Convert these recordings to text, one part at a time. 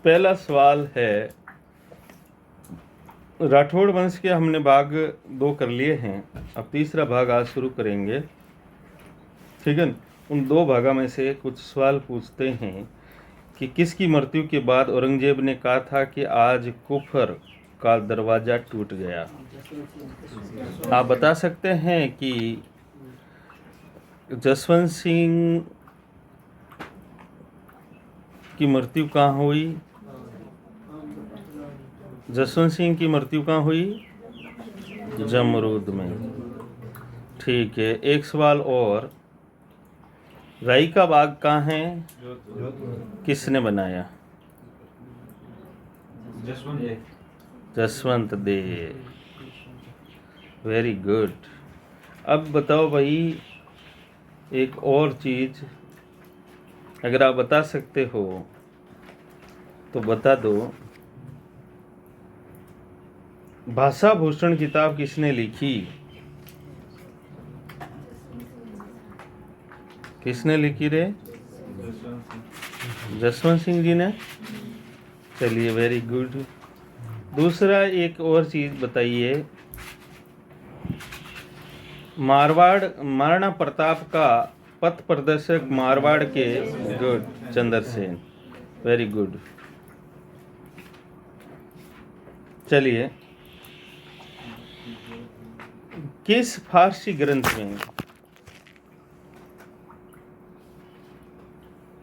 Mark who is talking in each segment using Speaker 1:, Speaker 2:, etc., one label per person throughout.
Speaker 1: पहला सवाल है, राठौड़ वंश के हमने भाग 2 कर लिए हैं, अब तीसरा भाग आज शुरू करेंगे। ठीक है, उन 2 भागों में से कुछ सवाल पूछते हैं कि किसकी मृत्यु के बाद औरंगजेब ने कहा था कि आज कुफर का दरवाजा टूट गया। आप बता सकते हैं कि जसवंत सिंह की मृत्यु कहाँ हुई? जसवंत सिंह की मृत्यु कहाँ हुई? जमरूद में। ठीक है, एक सवाल और, राई का बाग कहाँ है? किसने बनाया? जसवंत देव। Very good. अब बताओ भाई, एक और चीज अगर आप बता सकते हो तो बता दो। भाषा भूषण किताब किसने लिखी? किसने लिखी रे? जसवंत सिंह जी ने। चलिए, वेरी गुड। दूसरा एक और चीज बताइए, मारवाड़ महाराणा प्रताप का पथ प्रदर्शक मारवाड़ के। गुड, चंद्रसेन। Very good. चलिए, किस फारसी ग्रंथ में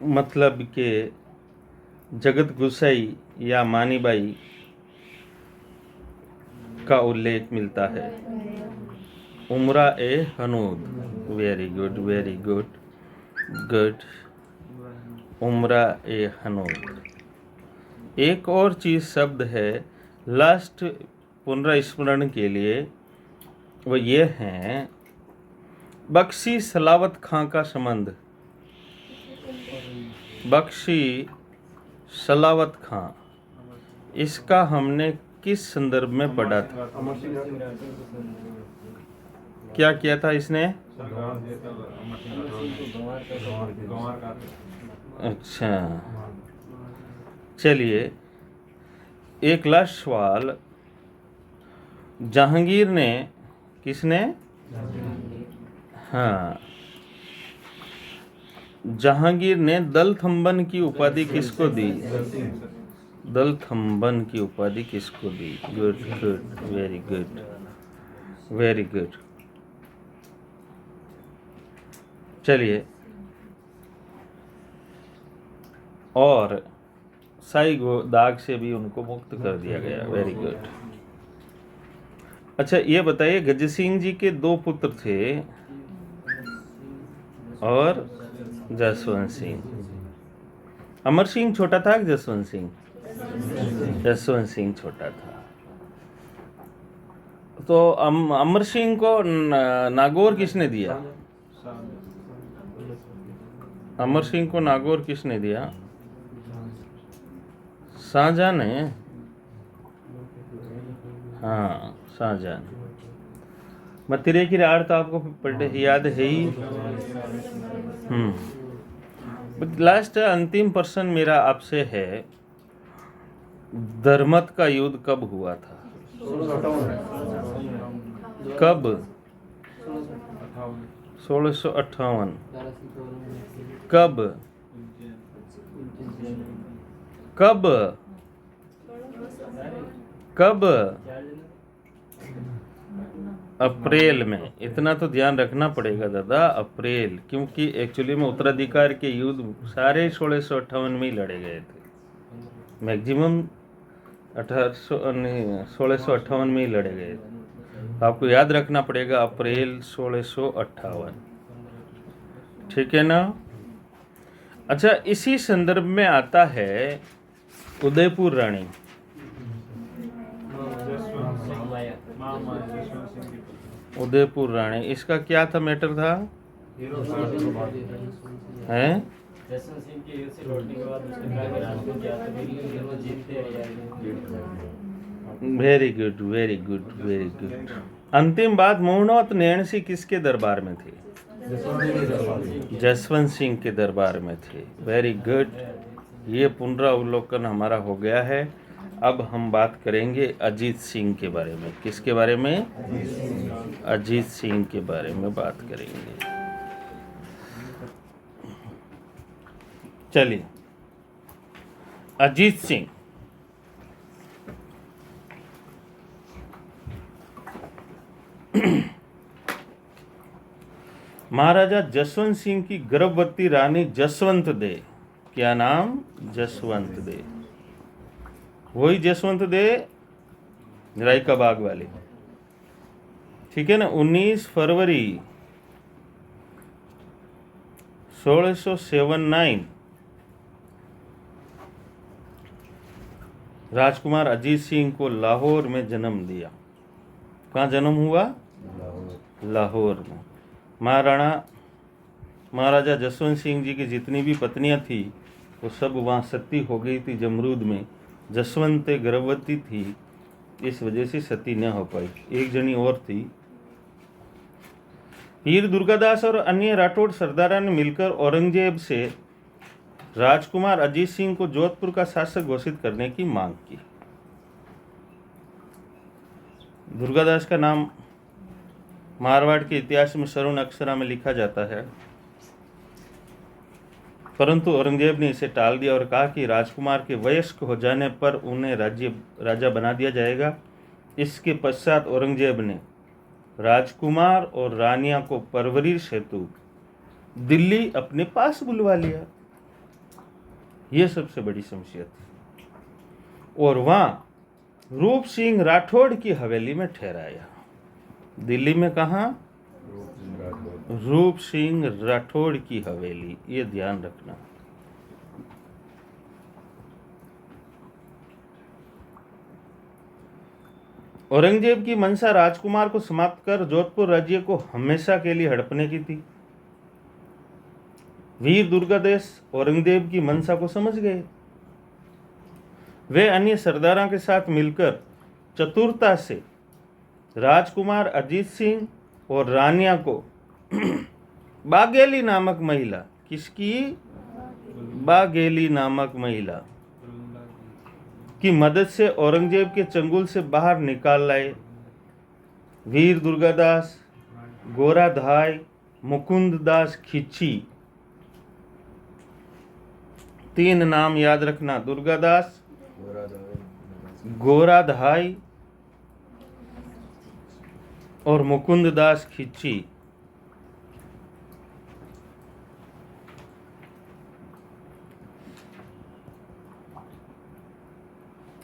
Speaker 1: मतलब के जगत गुसाई या मानीबाई का उल्लेख मिलता है? उमरा ए हनूद। Very good, very good, good. उमरा ए हनूद। एक और चीज शब्द है लास्ट पुनर्स्मरण के लिए, वो ये हैं, बख्शी सलावत खां का संबंध। बख्शी सलावत खां, इसका हमने किस संदर्भ में पढ़ा था? क्या किया था इसने? अच्छा, चलिए, एक लास्ट सवाल, जहांगीर ने, किसने? हाँ, जहांगीर ने दलथंबन की उपाधि किसको दी? दलथंबन की उपाधि किसको दी? Good, good, very good, very good. चलिए, और साई दाग से भी उनको मुक्त कर दिया गया। Very good. अच्छा, ये बताइए, गज सिंह जी के 2 पुत्र थे और जसवंत सिंह। अमर सिंह छोटा था कि जसवंत सिंह? जसवंत सिंह छोटा था। तो अमर सिंह को नागौर किसने दिया? अमर सिंह को नागौर किसने दिया? शाहजहां ने। हाँ, शाहजहां। मतिरे की राड़ तो आपको याद है ही। लास्ट अंतिम प्रश्न मेरा आपसे है, धर्मत का युद्ध कब हुआ था? कब? 1658। कब? कब? कब? अप्रैल में। इतना तो ध्यान रखना पड़ेगा दादा, अप्रैल, क्योंकि एक्चुअली में उत्तराधिकार के युद्ध सारे 1658 में ही लड़े गए थे। मैक्सिमम 1658 में ही लड़े गए थे। आपको याद रखना पड़ेगा, अप्रैल 1658। ठीक है ना? अच्छा, इसी संदर्भ में आता है उदयपुर रानी। उदयपुर रानी, इसका क्या था, मैटर था? हैं? Very good, very good, very good. अंतिम बात, मोहनोत नैणसी किसके दरबार में थे? जसवंत सिंह के दरबार में थे। वेरी गुड, ये पुनरावलोकन हमारा हो गया है। अब हम बात करेंगे अजीत सिंह के बारे में। किसके बारे में? अजीत सिंह के बारे में बात करेंगे। चलिए, अजीत सिंह महाराजा जसवंत सिंह की गर्भवती रानी जसवंत दे, क्या नाम? जसवंत दे। वही जसवंत दे रायका बाग वाले, ठीक है ना। 19 फरवरी 1679 राजकुमार अजीत सिंह को लाहौर में जन्म दिया। कहाँ जन्म हुआ? लाहौर में। महाराजा जसवंत सिंह जी की जितनी भी पत्नियां थी वो सब वहाँ सती हो गई थी जमरूद में। जसवंत गर्भवती थी, इस वजह से सती न हो पाई। एक जनी और थी। वीर दुर्गादास और अन्य राठौड़ सरदारों ने मिलकर औरंगजेब से राजकुमार अजीत सिंह को जोधपुर का शासक घोषित करने की मांग की। दुर्गादास का नाम मारवाड़ के इतिहास में स्वर्ण अक्षरा में लिखा जाता है, परंतु औरंगजेब ने इसे टाल दिया और कहा कि राजकुमार के वयस्क हो जाने पर उन्हें राजा बना दिया जाएगा। इसके पश्चात औरंगजेब ने राजकुमार और रानिया को परवरिश हेतु दिल्ली अपने पास बुलवा लिया। यह सबसे बड़ी समस्या थी। और वहां रूप सिंह राठौड़ की हवेली में ठहराया। दिल्ली में कहा? रूप सिंह राठौड़ की हवेली, ये ध्यान रखना। औरंगजेब की मंशा राजकुमार को समाप्त कर जोधपुर राज्य को हमेशा के लिए हड़पने की थी। वीर दुर्गादास औरंगजेब की मंशा को समझ गए। वे अन्य सरदारों के साथ मिलकर चतुरता से राजकुमार अजीत सिंह और रानिया को बाघेली नामक महिला, किसकी? बाघेली नामक महिला की मदद से औरंगजेब के चंगुल से बाहर निकाल लाए। वीर दुर्गादास, गोराधाई, मुकुंददास खिची, 3 नाम याद रखना। दुर्गादास, गोराधाई और मुकुंददास खिची।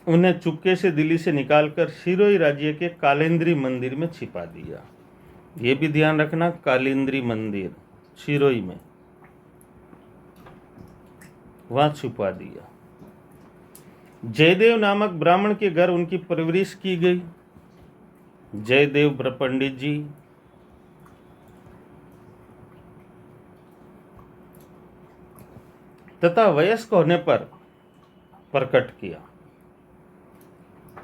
Speaker 1: उन्हें चुपके से दिल्ली से निकालकर सिरोही राज्य के कालिंद्री मंदिर में छिपा दिया। ये भी ध्यान रखना, कालिंद्री मंदिर सिरोही में, वहां छुपा दिया। जयदेव नामक ब्राह्मण के घर उनकी परवरिश की गई। जयदेव पंडित जी तथा वयस्क होने पर प्रकट किया।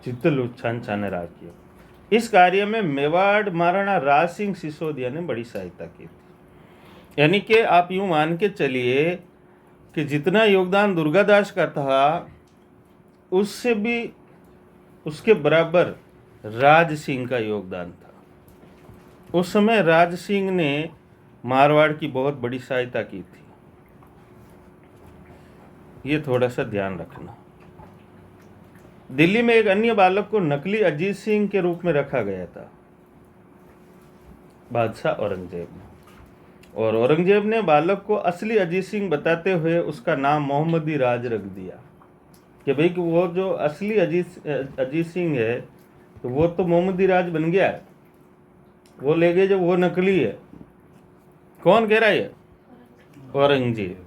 Speaker 1: चित्तलुच्छान राज किया। इस कार्य में मेवाड़ महाराणा राज सिंह सिसोदिया ने बड़ी सहायता की थी। यानी कि आप यूं मान के चलिए कि जितना योगदान दुर्गादास का था उससे भी उसके बराबर राज सिंह का योगदान था। उस समय राज सिंह ने मारवाड़ की बहुत बड़ी सहायता की थी। ये थोड़ा सा ध्यान रखना। दिल्ली में एक अन्य बालक को नकली अजीत सिंह के रूप में रखा गया था बादशाह औरंगजेब ने, और औरंगजेब ने बालक को असली अजीत सिंह बताते हुए उसका नाम मोहम्मदी राज रख दिया कि भाई कि वो जो असली अजीत सिंह है तो वो तो मोहम्मदी राज बन गया है, वो ले गए जो वो नकली है। कौन कह रहा है? औरंगजेब।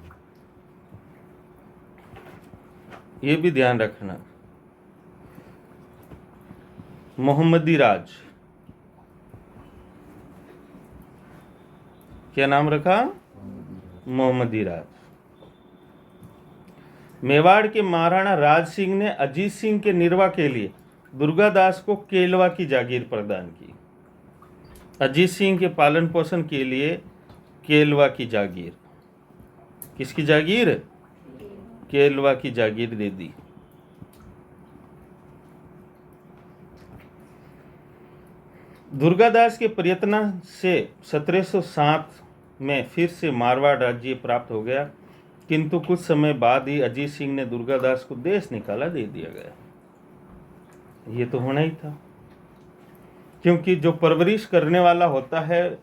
Speaker 1: ये भी ध्यान रखना, मोहम्मदी राज। क्या नाम रखा? मोहम्मदी राज। मेवाड़ के महाराणा राज सिंह ने अजीत सिंह के निर्वाह के लिए दुर्गादास को केलवा की जागीर प्रदान की। अजीत सिंह के पालन पोषण के लिए केलवा की जागीर। किसकी जागीर? केलवा की जागीर दे दी। दुर्गादास के प्रयत्न से 1707 में फिर से मारवाड़ राज्य प्राप्त हो गया, किंतु कुछ समय बाद ही अजीत सिंह ने दुर्गादास को देश निकाला दे दिया गया। ये तो होना ही था, क्योंकि जो परवरिश करने वाला होता है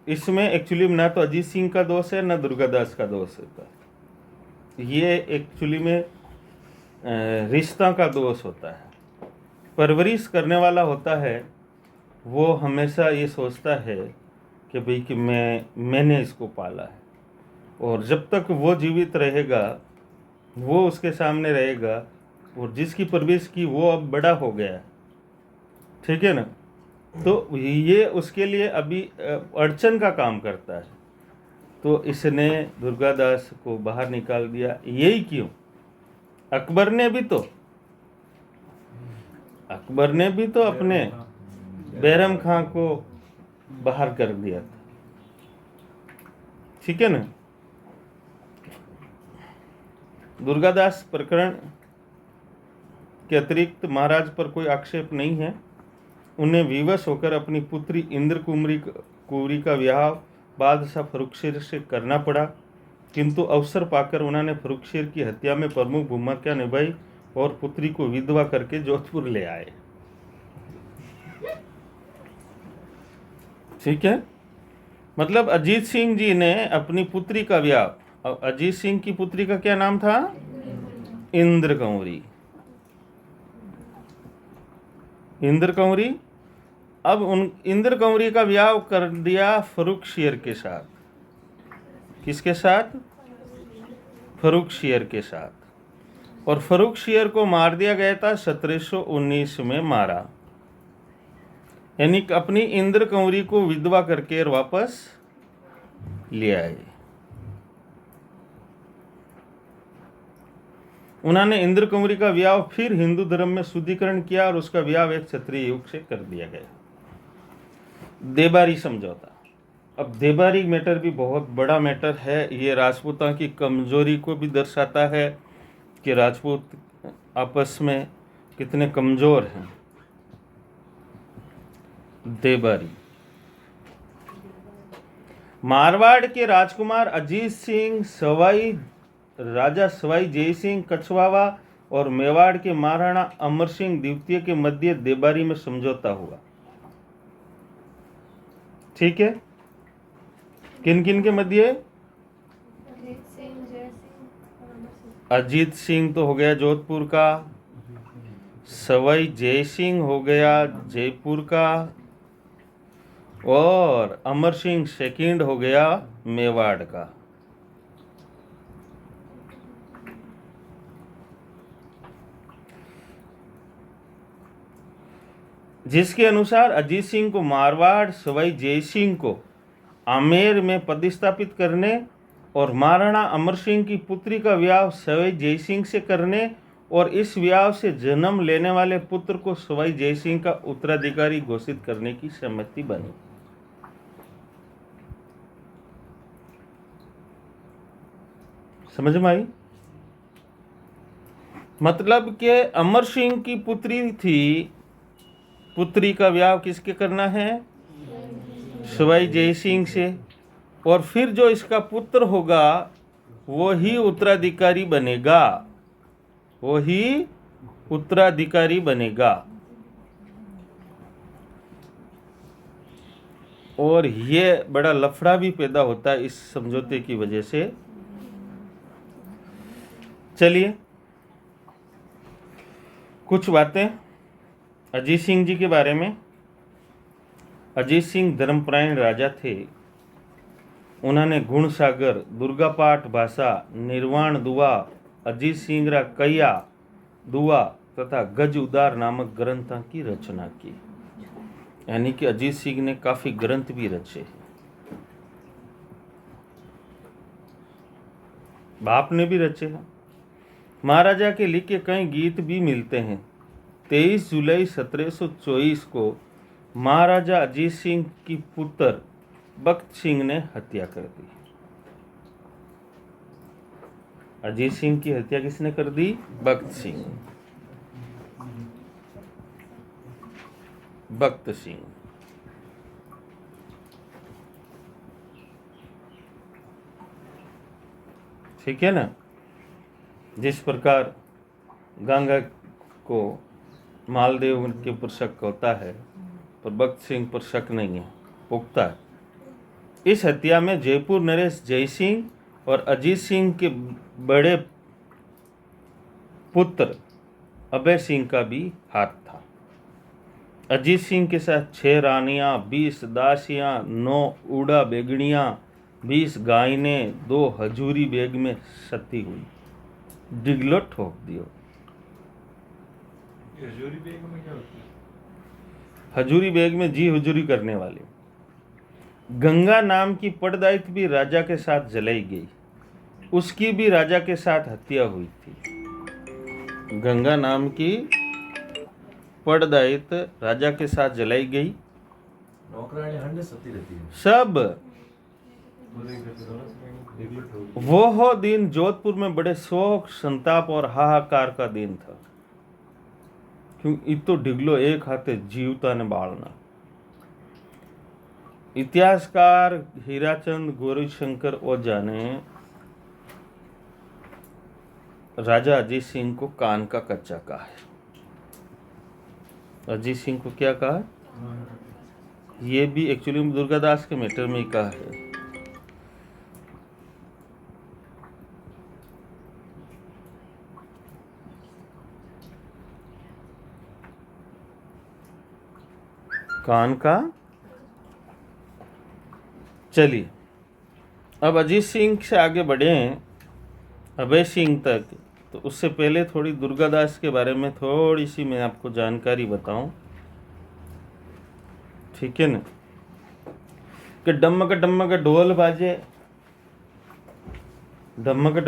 Speaker 1: इसमें एक्चुअली ना तो अजीत सिंह का दोष है ना दुर्गादास का दोष होता है। ये एक्चुअली में रिश्ता का दोष होता है। परवरिश करने वाला होता है वो हमेशा ये सोचता है कि भाई कि मैंने इसको पाला है, और जब तक वो जीवित रहेगा, वो उसके सामने रहेगा, और जिसकी परवरिश की वो अब बड़ा हो गया है, ठीक है ना, तो ये उसके लिए अभी अड़चन का काम करता है। तो इसने दुर्गादास को बाहर निकाल दिया। यही क्यों? अकबर ने भी तो अपने बैरम खां को बाहर कर दिया था, ठीक है ना। दुर्गादास प्रकरण के अतिरिक्त महाराज पर कोई आक्षेप नहीं है। उन्हें विवश होकर अपनी पुत्री इंद्र कुंवरी का विवाह बादशाह फर्रुखशीर से करना पड़ा, किंतु अवसर पाकर उन्होंने फर्रुखशीर की हत्या में प्रमुख भूमिका निभाई और पुत्री को विधवा करके जोधपुर ले आए। ठीक है, मतलब अजीत सिंह जी ने अपनी पुत्री का विवाह, अजीत सिंह की पुत्री का क्या नाम था? इंद्र कंवरी। इंद्र कंवरी। अब उन इंद्र कंवरी का विवाह कर दिया फर्रुखशीर के साथ। किसके साथ? फर्रुखशीर के साथ। और फर्रुखशीर को मार दिया गया था 1719 में मारा, यानी अपनी इंद्र कंवरी को विधवा करके वापस ले आए। उन्होंने इंद्र कंवरी का विवाह फिर हिंदू धर्म में शुद्धिकरण किया और उसका विवाह एक क्षत्रिय युग से कर दिया गया। देबारी समझौता। अब देबारी मैटर भी बहुत बड़ा मैटर है। ये राजपूतों की कमजोरी को भी दर्शाता है कि राजपूत आपस में कितने कमजोर हैं। देबारी। मारवाड़ के राजकुमार अजीत सिंह, राजा सवाई जय सिंह कछवावा और मेवाड़ के महाराणा अमर सिंह द्वितीय के मध्य देबारी में समझौता हुआ। ठीक है, किन किन के मध्य? अजीत सिंह तो हो गया जोधपुर का, सवाई जय सिंह हो गया जयपुर का, और अमर सिंह सेकंड हो गया मेवाड़ का। जिसके अनुसार अजीत सिंह को मारवाड़, सवाई जय सिंह को आमेर में प्रतिस्थापित करने और महाराणा अमर सिंह की पुत्री का विवाह सवाई जय सिंह से करने और इस विवाह से जन्म लेने वाले पुत्र को सवाई जय सिंह का उत्तराधिकारी घोषित करने की सहमति बनी। समझ में आई? मतलब कि अमर सिंह की पुत्री थी, पुत्री का विवाह किसके करना है? सवाई जय सिंह से, और फिर जो इसका पुत्र होगा वो ही उत्तराधिकारी बनेगा, वो ही उत्तराधिकारी बनेगा। और ये बड़ा लफड़ा भी पैदा होता है इस समझौते की वजह से। चलिए कुछ बातें अजीत सिंह जी के बारे में। अजीत सिंह धर्मपरायण राजा थे। उन्होंने गुण सागर, दुर्गा पाठ भाषा, निर्वाण दुआ, अजीत सिंह रा कैया दुआ तथा गज उदार नामक ग्रंथों की रचना की। यानी कि अजीत सिंह ने काफी ग्रंथ भी रचे। बाप ने भी रचे हैं। महाराजा के लिखे कई गीत भी मिलते हैं। 23 जुलाई 1724 को महाराजा अजीत सिंह की पुत्र बख्त सिंह ने हत्या कर दी। अजीत सिंह की हत्या किसने कर दी? भगत सिंह। भगत सिंह। ठीक है ना। जिस प्रकार गंगा को मालदेव के ऊपर शक होता है, पर भगत सिंह पर शक नहीं है, पुख्ता है। इस हत्या में जयपुर नरेश जय सिंह और अजीत सिंह के बड़े पुत्र अभय सिंह का भी हाथ था। अजीत सिंह के साथ 6 रानियां, 20 दासियां, 9 उड़ा बेगड़ियां, 20 गायनें, 2 हजूरी बेग में सती हुई। डिगलो ठोक दियो।
Speaker 2: हजूरी बेग में क्या होता है?
Speaker 1: हजूरी बेग में जी हुजूरी करने वाले। गंगा नाम की पड़दायित भी राजा के साथ जलाई गई। उसकी भी राजा के साथ हत्या हुई थी। गंगा नाम की पड़दायित राजा के साथ जलाई गई।
Speaker 2: नौकरानी हंड सती रहती है
Speaker 1: सब। वो दिन जोधपुर में बड़े शोक, संताप और हाहाकार का दिन था, क्योंकि तो डिगलो एक हाथे जीवता ने बालना। इतिहासकार हीराचंद गौरीशंकर ओझा ने राजा अजीत सिंह को कान का कच्चा कहा है। अजीत सिंह को क्या कहा? ये भी एक्चुअली दुर्गादास के मैटर में ही कहा है। कान का। चलिए अब अजीत सिंह से आगे बढ़े अभय सिंह तक, तो उससे पहले थोड़ी दुर्गादास के बारे में थोड़ी सी मैं आपको जानकारी बताऊं, ठीक है ना। कि डमक ढोल बाजे, डमक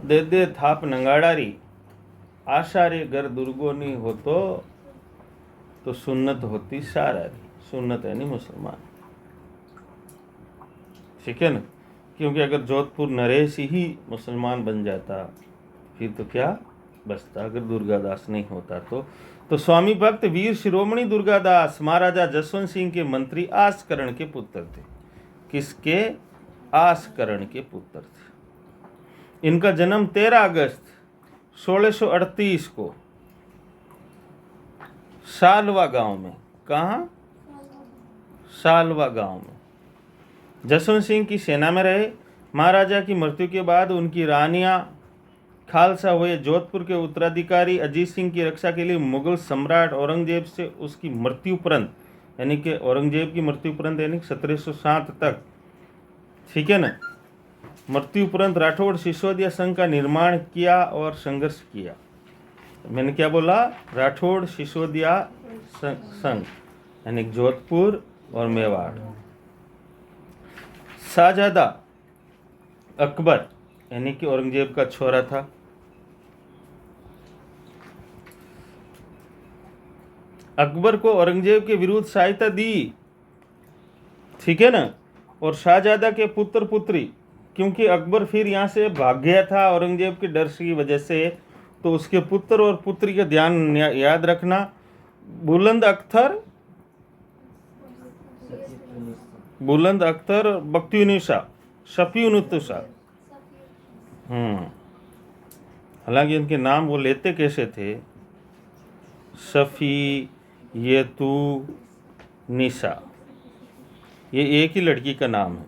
Speaker 1: दे दे थाप नंगाड़ारी, आशारे घर दुर्गोनी हो तो सुन्नत होती सारारी। सुन्नत है नहीं मुसलमान, ठीक है ना। क्योंकि अगर जोधपुर नरेश ही मुसलमान बन जाता फिर तो क्या बचता, अगर दुर्गादास नहीं होता तो स्वामी भक्त वीर शिरोमणि दुर्गादास महाराजा जसवंत सिंह के मंत्री आसकरण के पुत्र थे। किसके? आसकरण के पुत्र थे। इनका जन्म 13 अगस्त 1638 को सालवा गांव में, कहाँ? सालवा गांव में जसवंत सिंह की सेना में रहे। महाराजा की मृत्यु के बाद उनकी रानियां खालसा हुए। जोधपुर के उत्तराधिकारी अजीत सिंह की रक्षा के लिए मुगल सम्राट औरंगजेब से उसकी मृत्यु उपरंत, यानी कि औरंगजेब की मृत्यु उपरंत यानी 1707 तक, ठीक है ना, मृत्यु उपरंत राठौड़ सिसोदिया संघ का निर्माण किया और संघर्ष किया। मैंने क्या बोला? राठौड़ सिसोदिया संघ, यानी जोधपुर और मेवाड़। शाहजादा अकबर यानी कि औरंगजेब का छोरा था। अकबर को औरंगजेब के विरुद्ध सहायता दी, ठीक है ना। और शाहजादा के पुत्र पुत्री, क्योंकि अकबर फिर यहाँ से भाग गया था औरंगजेब के डर की वजह से, तो उसके पुत्र और पुत्री का ध्यान याद रखना। बुलंद अख्तर बख्तियुनिसा शफीउनुत्तुसा। हालांकि इनके नाम वो लेते कैसे थे? सफ़ी येतु निसा, ये एक ही लड़की का नाम है।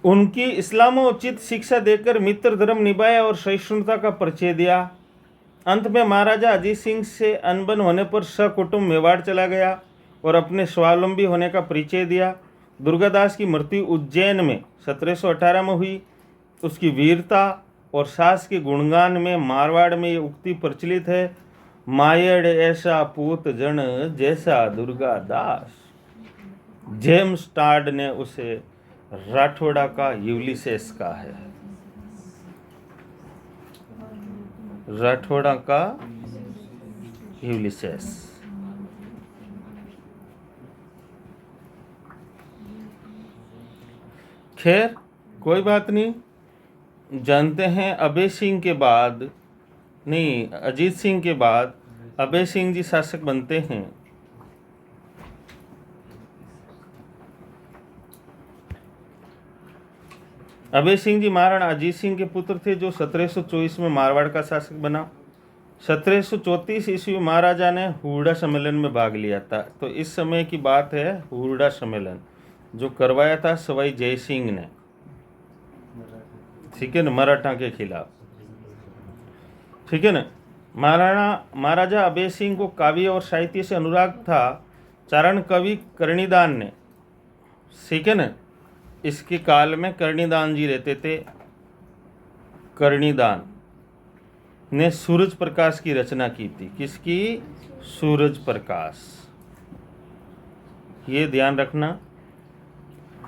Speaker 1: उनकी इस्लामोचित शिक्षा देकर मित्र धर्म निभाया और सहिष्णुता का परिचय दिया। अंत में महाराजा अजीत सिंह से अनबन होने पर सकुटुंब मेवाड़ चला गया और अपने स्वावलंबी होने का परिचय दिया। दुर्गादास की मृत्यु उज्जैन में 1718 में हुई। उसकी वीरता और साहस के गुणगान में मारवाड़ में ये उक्ति प्रचलित है, मायड़ ऐसा पूत जन जैसा दुर्गादास। जेम्स टाड ने उसे राठौड़ा का यूलिसेस कहा है। राठौड़ा का यूलिसेस। खैर कोई बात नहीं। जानते हैं अभय सिंह के बाद, नहीं, अजीत सिंह के बाद अभय सिंह जी शासक बनते हैं। अभय सिंह जी महाराणा अजीत सिंह के पुत्र थे, जो 1724 में मारवाड़ का शासक बना। 1734 ईस्वी में महाराजा ने हुरडा सम्मेलन में भाग लिया था। तो इस समय की बात है, हुरडा सम्मेलन जो करवाया था सवाई जय सिंह ने, ठीक है ना, मराठा के खिलाफ, ठीक है ना। महाराजा अभय सिंह को काव्य और साहित्य से अनुराग था। चारण कवि कर्णिदान ने, ठीक है ना, इसके काल में कर्णिदान जी रहते थे। कर्णिदान ने सूरज प्रकाश की रचना की थी। किसकी? सूरज प्रकाश, ये ध्यान रखना।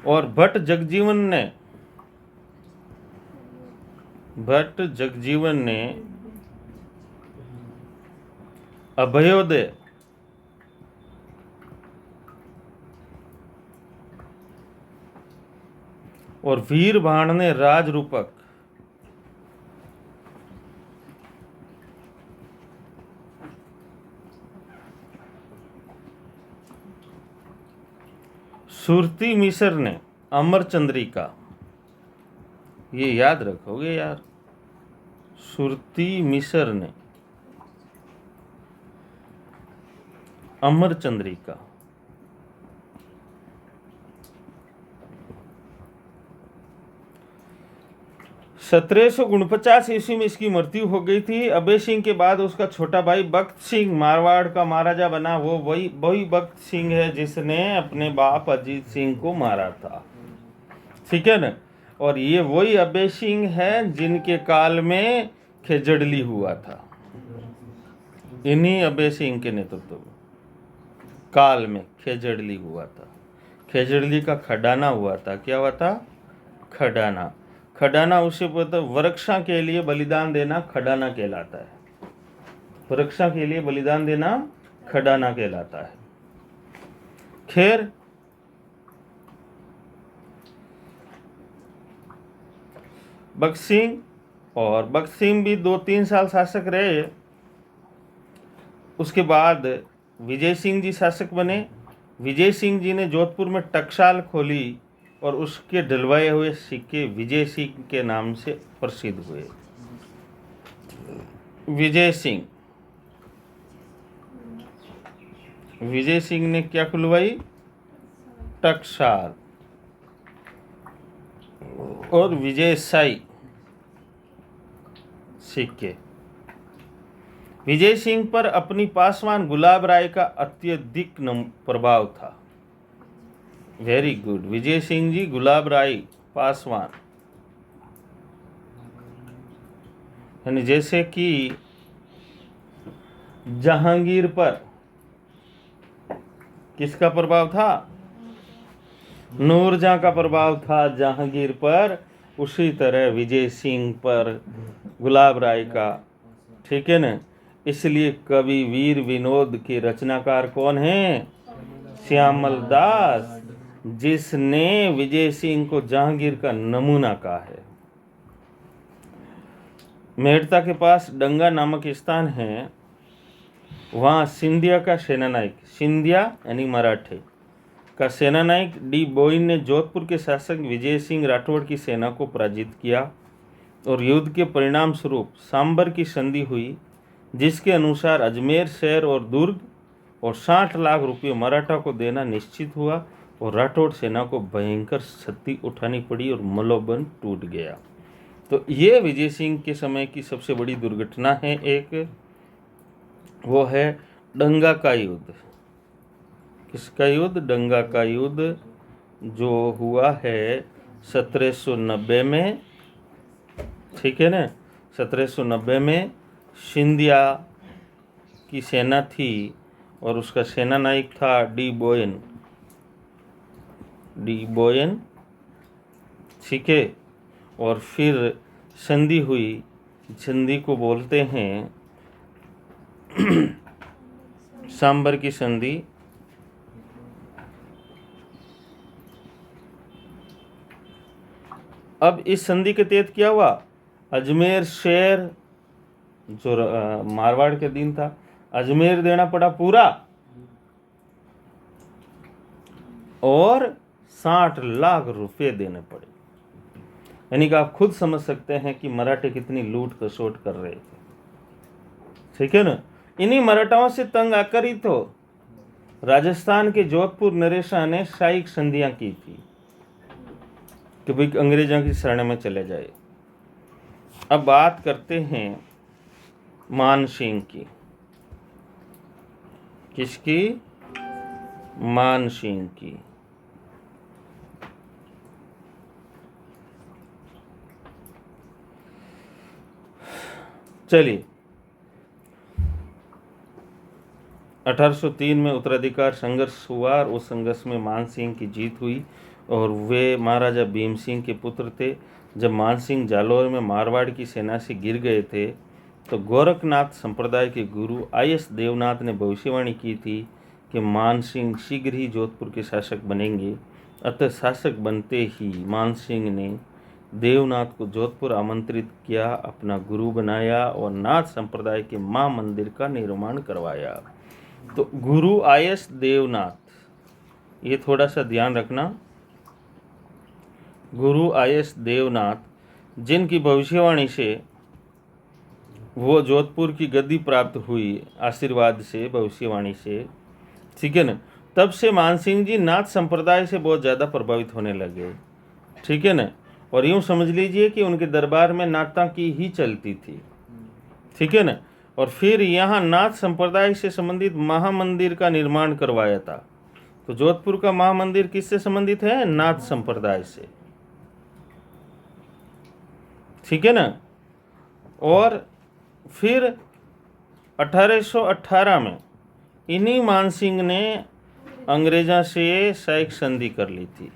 Speaker 1: और भट्ट जगजीवन ने अभयोदय और वीर भाण ने राजरूपक, सुरती मिश्र ने अमर चंद्रिका, ये याद रखोगे यार, सुरती मिश्र ने अमर चंद्रिका। सत्रह सौ 49 ईस्वी में इसकी मृत्यु हो गई थी। अभय सिंह के बाद उसका छोटा भाई बख्त सिंह मारवाड़ का महाराजा बना। वो वही बख्त सिंह है जिसने अपने बाप अजीत सिंह को मारा था, ठीक है ना। और ये वही अभय सिंह है जिनके काल में खेजड़ली हुआ था। इन्हीं अभय सिंह के नेतृत्व में काल में खेजड़ली हुआ था। खेजड़ली का खडाना हुआ था। क्या हुआ था? खडाना। खडाना उसे पता, वृक्षा के लिए बलिदान देना खडाना कहलाता है। वृक्षा के लिए बलिदान देना खडाना कहलाता है। खैर, बख्त सिंह भी 2-3 साल शासक रहे। उसके बाद विजय सिंह जी शासक बने। विजय सिंह जी ने जोधपुर में टकसाल खोली और उसके डलवाए हुए सिक्के विजय सिंह के नाम से प्रसिद्ध हुए। विजय सिंह ने क्या खुलवाई? टकसाल और विजयशाही सिक्के। विजय सिंह पर अपनी पासवान गुलाब राय का अत्यधिक प्रभाव था। वेरी गुड, विजय सिंह जी गुलाब राय पासवान, यानी जैसे कि जहांगीर पर किसका प्रभाव था? नूरजहां का प्रभाव था जहांगीर पर, उसी तरह विजय सिंह पर गुलाब राय का, ठीक है ना। इसलिए कवि वीर विनोद के रचनाकार कौन हैं? श्यामल दास, जिसने विजय सिंह को जहांगीर का नमूना कहा है। मेड़ता के पास डंगा नामक स्थान है, वहाँ सिंधिया का सेनानायक, सिंधिया यानी मराठे का सेनानायक डी बोइन ने जोधपुर के शासक विजय सिंह राठौड़ की सेना को पराजित किया और युद्ध के परिणाम स्वरूप सांबर की संधि हुई, जिसके अनुसार अजमेर शहर और दुर्ग और 60 लाख रुपये मराठा को देना निश्चित हुआ और राठौड़ सेना को भयंकर क्षति उठानी पड़ी और मल्लोबन टूट गया। तो ये विजय सिंह के समय की सबसे बड़ी दुर्घटना है एक, वो है डंगा का युद्ध। किसका युद्ध? डंगा का युद्ध, जो हुआ है 1790 में, ठीक है ना। 1790 में सिंधिया की सेना थी और उसका सेना नायक था डी बोयन, ठीक है। और फिर संधि हुई, संधि को बोलते हैं सांबर की संधि। अब इस संधि के तहत क्या हुआ, अजमेर शहर जो मारवाड़ के अधीन था, अजमेर देना पड़ा पूरा और 60 लाख रुपए देने पड़े। यानी कि आप खुद समझ सकते हैं कि मराठे कितनी लूट खसोट कर रहे थे, ठीक है ना। इन्हीं मराठाओं से तंग आकर ही तो राजस्थान के जोधपुर नरेशा ने शाही संधियां की थी कि भाई अंग्रेजों की शरण में चले जाए। अब बात करते हैं मान सिंह की। किसकी? मान सिंह की। चलिए, 1803 में उत्तराधिकार संघर्ष हुआ और उस संघर्ष में मान सिंह की जीत हुई और वे महाराजा भीम सिंह के पुत्र थे। जब मान सिंह जालौर में मारवाड़ की सेना से गिर गए थे तो गोरखनाथ संप्रदाय के गुरु IS देवनाथ ने भविष्यवाणी की थी कि मान सिंह शीघ्र ही जोधपुर के शासक बनेंगे। अतः शासक बनते ही मान सिंह ने देवनाथ को जोधपुर आमंत्रित किया, अपना गुरु बनाया और नाथ संप्रदाय के महामंदिर का निर्माण करवाया। तो गुरु IS देवनाथ, ये थोड़ा सा ध्यान रखना, गुरु IS देवनाथ जिनकी भविष्यवाणी से वो जोधपुर की गद्दी प्राप्त हुई, आशीर्वाद से, भविष्यवाणी से, ठीक है ना। तब से मान सिंह जी नाथ संप्रदाय से बहुत ज़्यादा प्रभावित होने लगे, ठीक है ना। और यूँ समझ लीजिए कि उनके दरबार में नाथा की ही चलती थी, ठीक है ना। और फिर यहाँ नाथ संप्रदाय से संबंधित महामंदिर का निर्माण करवाया था। तो जोधपुर का महामंदिर किससे संबंधित है? नाथ संप्रदाय से, ठीक है ना। और फिर 1818 में इन्हीं मान सिंह ने अंग्रेजा से शाही संधि कर ली थी।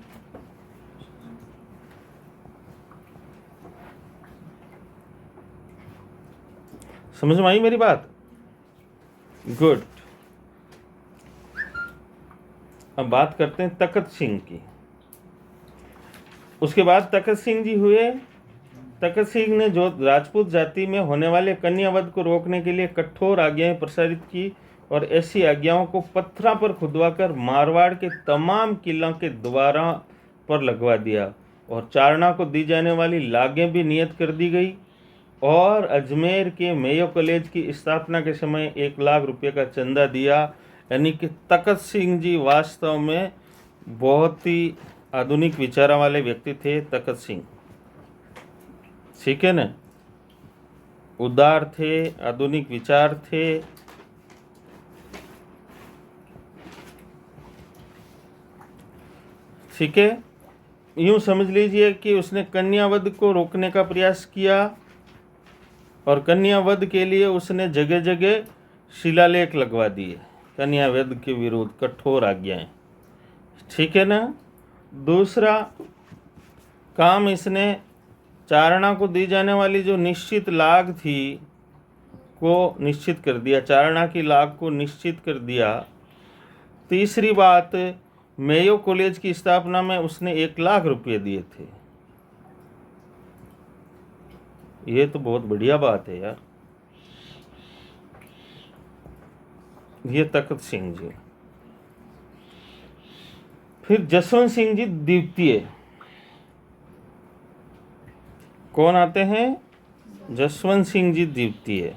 Speaker 1: समझ में आई मेरी बात? गुड। अब बात करते हैं तखत सिंह की। उसके बाद तखत सिंह जी हुए। तखत सिंह ने जो राजपूत जाति में होने वाले कन्यावध को रोकने के लिए कठोर आज्ञाएं प्रसारित की और ऐसी आज्ञाओं को पत्थर पर खुदवाकर मारवाड़ के तमाम किलों के द्वारों पर लगवा दिया और चारणा को दी जाने वाली लागें भी नियत कर दी गई। और अजमेर के मेयो कॉलेज की स्थापना के समय 1 लाख रुपये का चंदा दिया। यानी कि तखत सिंह जी वास्तव में बहुत ही आधुनिक विचारों वाले व्यक्ति थे। तखत सिंह, ठीक है ना, उदार थे, आधुनिक विचार थे। ठीक है, यूं समझ लीजिए कि उसने कन्यावध को रोकने का प्रयास किया और कन्यावध के लिए उसने जगह जगह शिलालेख लगवा दिए, कन्यावध के विरुद्ध कठोर आज्ञाएं, ठीक है ना। दूसरा काम, इसने चारणा को दी जाने वाली जो निश्चित लाग थी को निश्चित कर दिया, चारणा की लाग को निश्चित कर दिया। तीसरी बात, मेयो कॉलेज की स्थापना में उसने 1 लाख रुपये दिए थे। ये तो बहुत बढ़िया बात है यार। ये तखत सिंह जी। फिर जसवंत सिंह जी द्वितीय कौन आते हैं? जसवंत सिंह जी द्वितीय।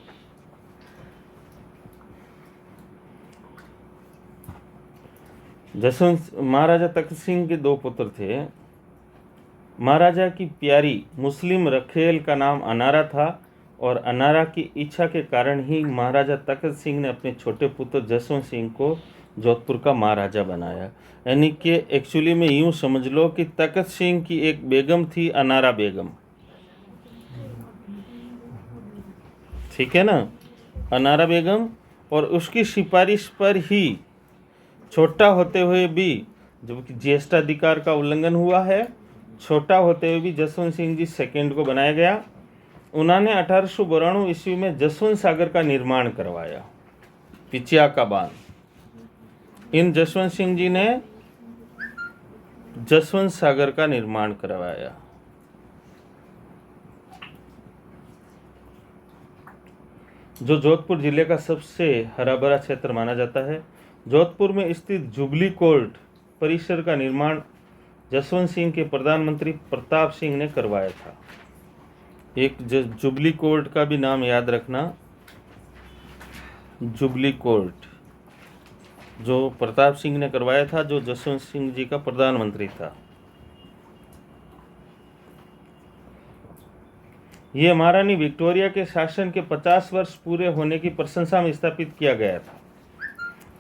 Speaker 1: जसवंत महाराजा तखत सिंह के 2 पुत्र थे। महाराजा की प्यारी मुस्लिम रखेल का नाम अनारा था और अनारा की इच्छा के कारण ही महाराजा तखत सिंह ने अपने छोटे पुत्र जसवंत सिंह को जोधपुर का महाराजा बनाया। यानी कि एक्चुअली में यूं समझ लो कि तखत सिंह की एक बेगम थी, अनारा बेगम, ठीक है ना, अनारा बेगम। और उसकी सिफारिश पर ही छोटा होते हुए भी, जबकि ज्येष्ठाधिकार का उल्लंघन हुआ है, छोटा होते हुए भी जसवंत सिंह जी सेकंड को बनाया गया। उन्होंने 1892 ईस्वी में जसवंत सागर का निर्माण करवाया, पिचिया का बांध। इन जसवंत सिंह जी ने जसवंत सागर का निर्माण करवाया। जो जोधपुर जिले का सबसे हरा भरा क्षेत्र माना जाता है। जोधपुर में स्थित जुबली कोर्ट परिसर का निर्माण जसवंत सिंह के प्रधानमंत्री प्रताप सिंह ने करवाया था। एक जुबली कोर्ट का भी नाम याद रखना, जुबली कोर्ट जो प्रताप सिंह ने करवाया था, जो जसवंत सिंह जी का प्रधानमंत्री था। ये महारानी विक्टोरिया के शासन के 50 वर्ष पूरे होने की प्रशंसा में स्थापित किया गया था।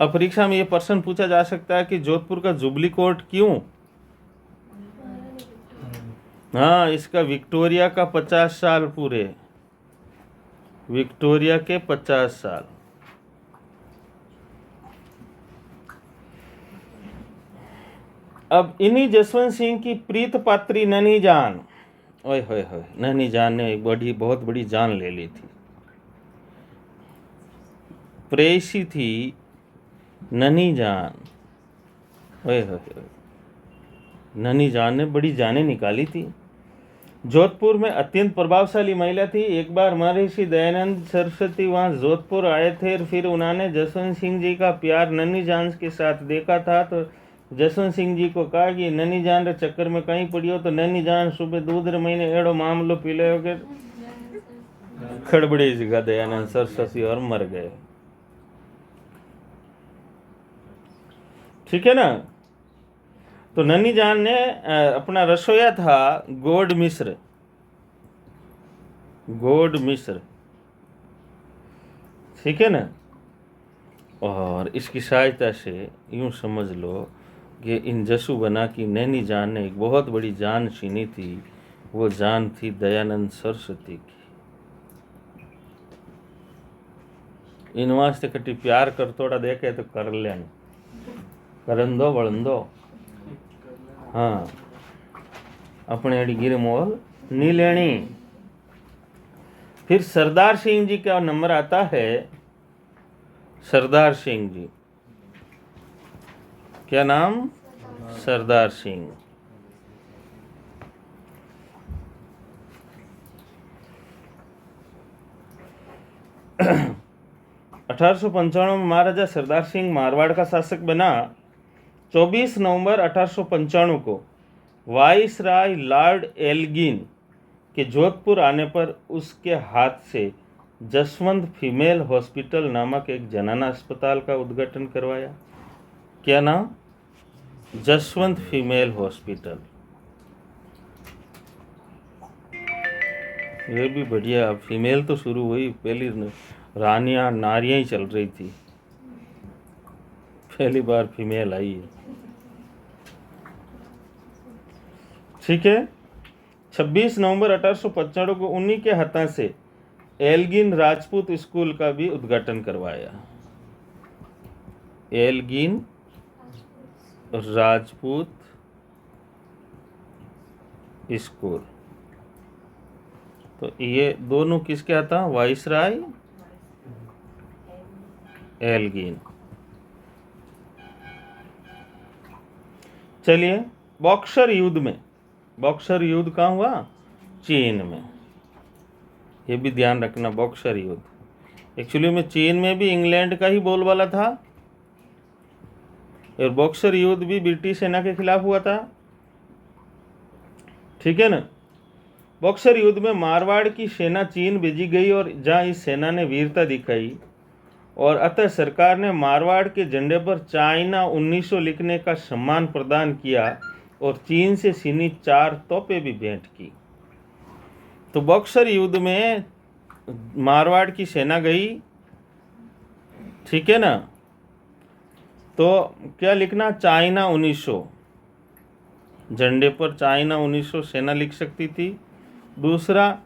Speaker 1: अब परीक्षा में ये प्रश्न पूछा जा सकता है कि जोधपुर का जुबली कोर्ट क्यों? हाँ, इसका विक्टोरिया का 50 साल पूरे, विक्टोरिया के 50 साल। अब इन्हीं जसवंत सिंह की प्रीत पात्री ननी जान, ओए होए होए, ननी जान ने एक बहुत बड़ी जान ले ली थी। प्रेयसी थी ननी जान, ओए होए, ननी जान ने बड़ी जानें निकाली थी। जोधपुर में अत्यंत प्रभावशाली महिला थी। एक बार महर्षि दयानंद सरस्वती वहाँ जोधपुर आए थे, फिर उन्होंने जसवंत सिंह जी का प्यार ननी जान के साथ देखा था, तो जसवंत सिंह जी को कहा कि ननी जान रे चक्कर में कहीं पड़ी हो तो ननी जान सुबह दूध रे महीने एड़ो मामलो पी ले के खड़बड़ी जगह दयानंद सरस्वती और मर गए। ठीक है ना। तो ननी जान ने अपना रसोया था गोड मिश्र, गोड मिश्र, ठीक है ना। और इसकी सहायता से यूं समझ लो कि इन जसु बना की नैनी जान ने एक बहुत बड़ी जान छीनी थी। वो जान थी दयानंद सरस्वती की। इन वास्ते कटी प्यार कर तोड़ा देखे तो कर लेन, करन दो वळन दो। हाँ, अपने अड़ी गिर मोल नी लेनी। फिर सरदार सिंह जी का नंबर आता है। सरदार सिंह जी, क्या नाम? सरदार सिंह। 1895 में महाराजा सरदार सिंह मारवाड़ का शासक बना। 24 नवंबर 1895 को वाइसराय लॉर्ड एल्गिन के जोधपुर आने पर उसके हाथ से जसवंत फीमेल हॉस्पिटल नामक एक जनाना अस्पताल का उद्घाटन करवाया। क्या नाम? Jaswant female hospital. ये भी बढ़िया। फीमेल तो शुरू हुई, पहली रानियां नारियां ही चल रही थी, पहली बार फीमेल आई है। ठीक है। 26 नवंबर 1895 को उन्हीं के हाथों से एल्गिन राजपूत स्कूल का भी उद्घाटन करवाया। Elgin Rajput school. तो ये दोनों किसके हाथ? Viceroy Elgin. चलिए, बॉक्सर युद्ध में, बॉक्सर युद्ध कहाँ हुआ? चीन में। ये भी ध्यान रखना, बॉक्सर युद्ध एक्चुअली में चीन में भी इंग्लैंड का ही बोलबाला था, और बॉक्सर युद्ध भी ब्रिटिश सेना के खिलाफ हुआ था। ठीक है ना। बॉक्सर युद्ध में मारवाड़ की सेना चीन भेजी गई, और जहां इस सेना ने वीरता दिखाई, और अतः सरकार ने मारवाड़ के झंडे पर चाइना 1900 लिखने का सम्मान प्रदान किया, और चीन से सीनी 4 तोपें भी भेंट की। तो बॉक्सर युद्ध में मारवाड़ की सेना गई, ठीक है ना। तो क्या लिखना? चाइना 1900, झंडे पर चाइना 1900 सेना लिख सकती थी। दूसरा,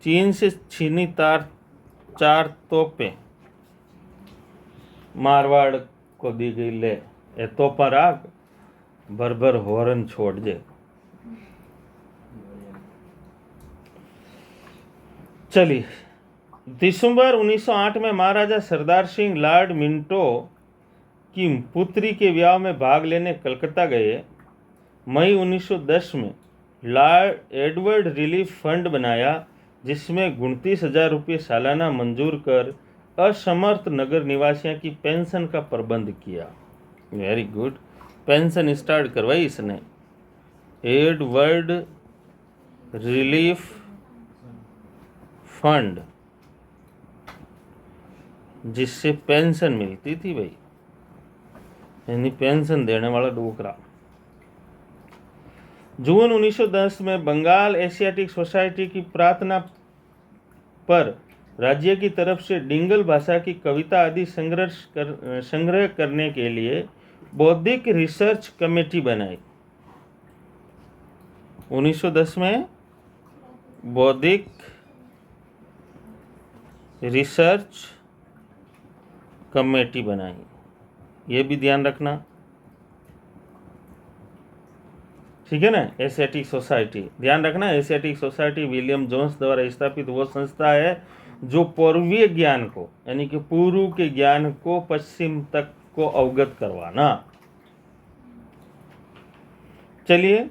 Speaker 1: चीन से छीनी 4 तोपें मारवाड़ को दी गई। ले ए तोपा राख, भर भर हॉर्न छोड़ दे। चलिए, दिसंबर 1908 में महाराजा सरदार सिंह लॉर्ड मिंटो की पुत्री के विवाह में भाग लेने कलकत्ता गए। मई 1910 में लॉर्ड एडवर्ड रिलीफ फंड बनाया, जिसमें 29,000 रुपये सालाना मंजूर कर असमर्थ नगर निवासियों की पेंशन का प्रबंध किया। वेरी गुड, पेंशन स्टार्ट करवाई इसने। एडवर्ड रिलीफ फंड, जिससे पेंशन मिलती थी भाई, यानी पेंशन देने वाला डोकरा। जून 1910 में बंगाल एशियाटिक सोसाइटी की प्रार्थना पर राज्य की तरफ से डिंगल भाषा की कविता आदि संग्रह करने के लिए बौद्धिक रिसर्च कमेटी बनाई। 1910 में बौद्धिक रिसर्च कमेटी बनाई, ये भी ध्यान रखना, ठीक है ना। एशियाटिक सोसाइटी ध्यान रखना, एशियाटिक सोसाइटी विलियम जोन्स द्वारा स्थापित वो संस्था है जो पूर्वीय ज्ञान को, यानी कि पूर्व के ज्ञान को पश्चिम तक को अवगत करवाना। चलिए,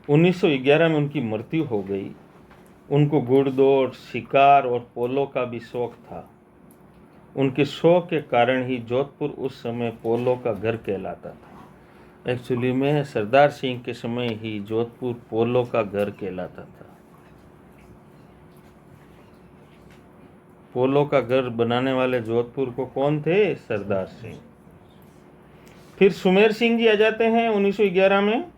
Speaker 1: 1911 में उनकी मृत्यु हो गई। उनको घुड़दौड़, शिकार और पोलो का भी शौक था। उनके शौक के कारण ही जोधपुर उस समय पोलो का घर कहलाता था। एक्चुअली में सरदार सिंह के समय ही जोधपुर पोलो का घर कहलाता था। पोलो का घर बनाने वाले जोधपुर को कौन थे? सरदार सिंह। फिर सुमेर सिंह जी आ जाते हैं 1911 में।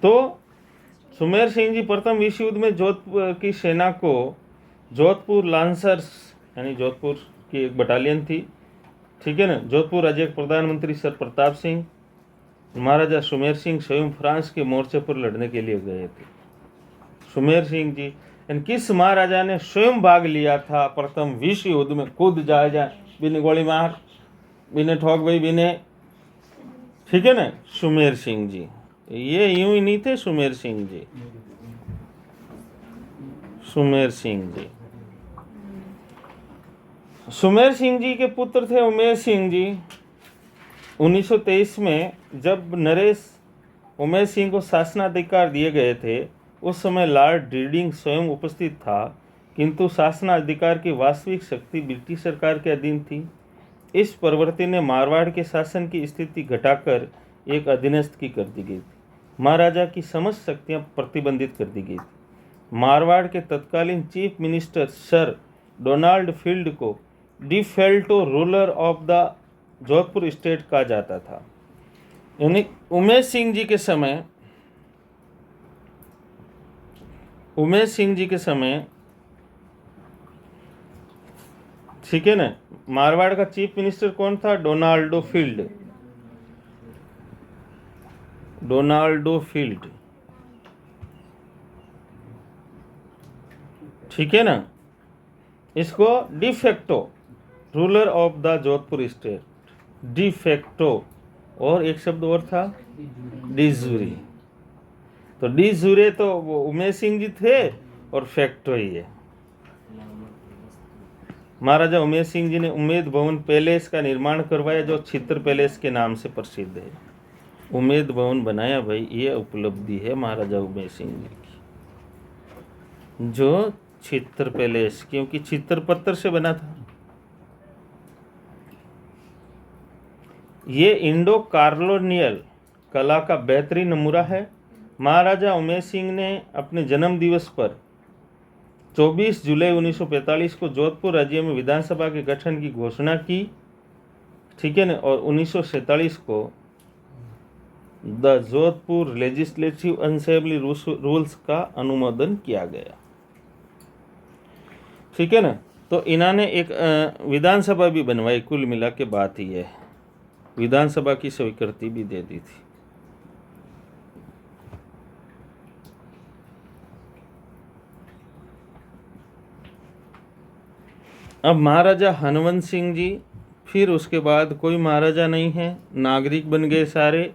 Speaker 1: तो सुमेर सिंह जी प्रथम विश्व युद्ध में जोधपुर की सेना को, जोधपुर लांसर्स यानी जोधपुर की एक बटालियन थी, ठीक है ना। जोधपुर राज्य के प्रधानमंत्री सर प्रताप सिंह, महाराजा सुमेर सिंह स्वयं फ्रांस के मोर्चे पर लड़ने के लिए गए थे। सुमेर सिंह जी किस महाराजा ने स्वयं भाग लिया था प्रथम विश्व युद्ध में? खुद जा बिने गोली मार, बिने ठोक भाई, बिने, ठीक है ना। सुमेर सिंह जी, ये यूं ही नहीं थे सुमेर सिंह जी। सुमेर सिंह जी, सुमेर सिंह जी के पुत्र थे उमेर सिंह जी। 1923 में जब नरेश उमेर सिंह को शासनाधिकार दिए गए थे, उस समय लॉर्ड रीडिंग स्वयं उपस्थित था, किंतु शासनाधिकार की वास्तविक शक्ति ब्रिटिश सरकार के अधीन थी। इस प्रवृत्ति ने मारवाड़ के शासन की स्थिति घटाकर एक अधीनस्थ की कर दी गई थी। महाराजा की समस्त शक्तियां प्रतिबंधित कर दी गई थी। मारवाड़ के तत्कालीन chief minister sir Donald Field को de facto ruler of the Jodhpur state कहा जाता था। यानी उमेश सिंह जी के समय, उमेश सिंह जी के समय, ठीक है ना, मारवाड़ का चीफ मिनिस्टर कौन था? डोनाल्डो फील्ड। डोनाल्डो फील्ड, ठीक है ना। इसको de facto ruler of the Jodhpur state, de facto, और एक शब्द और था डिजूरी। तो डिजूरे तो वो उमेश सिंह जी थे और फैक्टो ही है। महाराजा उमेश सिंह जी ने उम्मेद भवन पैलेस का निर्माण करवाया, जो छित्र पैलेस के नाम से प्रसिद्ध है। उम्मेद भवन बनाया भाई, ये उपलब्धि है महाराजा उमेश सिंह जी की। जो छित्र पैलेस, क्योंकि छित्र पत्थर से बना था। ये इंडो कॉलोनियल कला का बेहतरीन नमूना है। महाराजा उमेश सिंह ने अपने जन्म दिवस पर 24 जुलाई 1945 को जोधपुर राज्य में विधानसभा के गठन की घोषणा की, ठीक है ना। और 1947 को the Jodhpur legislative assembly rules का अनुमोदन किया गया, ठीक है ना। तो इन्होंने एक विधानसभा भी बनवाई, कुल मिला के बात ही है, विधानसभा की स्वीकृति भी दे दी थी। अब महाराजा हनवंत सिंह जी, फिर उसके बाद कोई महाराजा नहीं है, नागरिक बन गए सारे।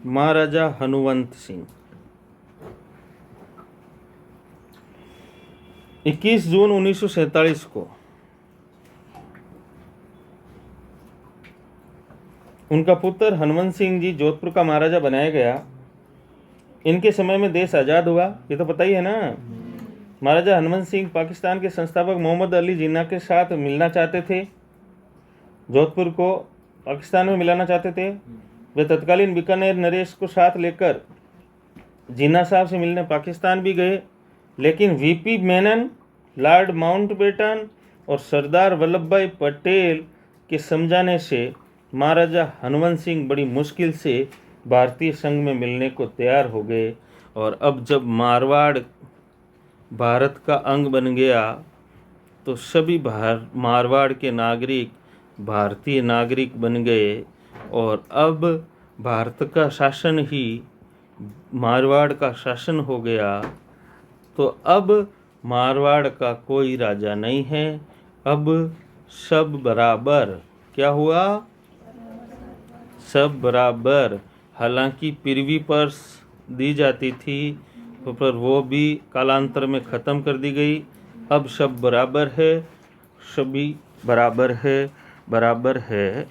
Speaker 1: महाराजा हनुवंत सिंह 21 जून 1947 को उनका पुत्र हनुमंत सिंह जी जोधपुर का महाराजा बनाया गया। इनके समय में देश आज़ाद हुआ, ये तो पता ही है ना। महाराजा हनुमंत सिंह पाकिस्तान के संस्थापक मोहम्मद अली जिन्ना के साथ मिलना चाहते थे, जोधपुर को पाकिस्तान में मिलाना चाहते थे। वे तत्कालीन बीकानेर नरेश को साथ लेकर जिन्ना साहब से मिलने पाकिस्तान भी गए, लेकिन वीपी मेनन, लॉर्ड माउंटबेटन और सरदार वल्लभ भाई पटेल के समझाने से महाराजा हनुमंत सिंह बड़ी मुश्किल से भारतीय संघ में मिलने को तैयार हो गए। और अब जब मारवाड़ भारत का अंग बन गया तो सभी मारवाड़ के नागरिक भारतीय नागरिक बन गए, और अब भारत का शासन ही मारवाड़ का शासन हो गया। तो अब मारवाड़ का कोई राजा नहीं है, अब सब बराबर। क्या हुआ? सब बराबर। हालांकि पृथ्वी पर दी जाती थी, पर वो भी कालांतर में ख़त्म कर दी गई। अब सब बराबर है, सभी बराबर है, बराबर है।